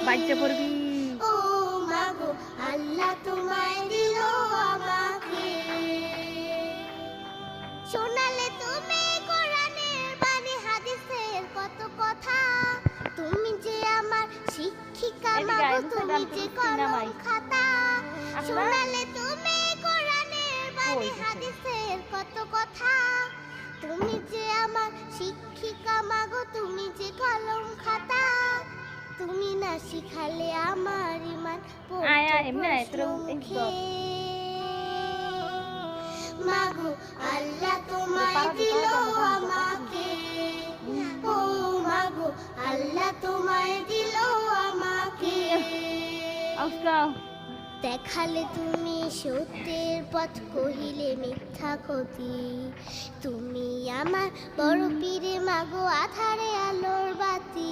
বাচ্চা পড়বি। ও মাগো আল্লাহ তোমায় দিল আমাকে, শোনালে তুমি কোরআনের বাণী হাদিসের কত কথা, তুমি যে আমার শিক্ষিকা মাগো, তুমি যে কলম খাতা, শোনালে তুমি কোরআনের বাণী হাদিসের কত কথা, তুমি যে আমার শিক্ষিকা মাগো, তুমি যে কলম খাতা, তুমি না শিখালে আমার ঈমান পড়তো মুখে। মাগো আল্লাহ তোমায় দিল আমাকে, ও মাগো আল্লাহ তোমায় দিল আমাকে, দেখালে তুমি সত্যের পথ, কহিলে মিথ্যা ক্ষতি, তুমি আমার বড় পীরে মাগো আধারে আলোর বাতি।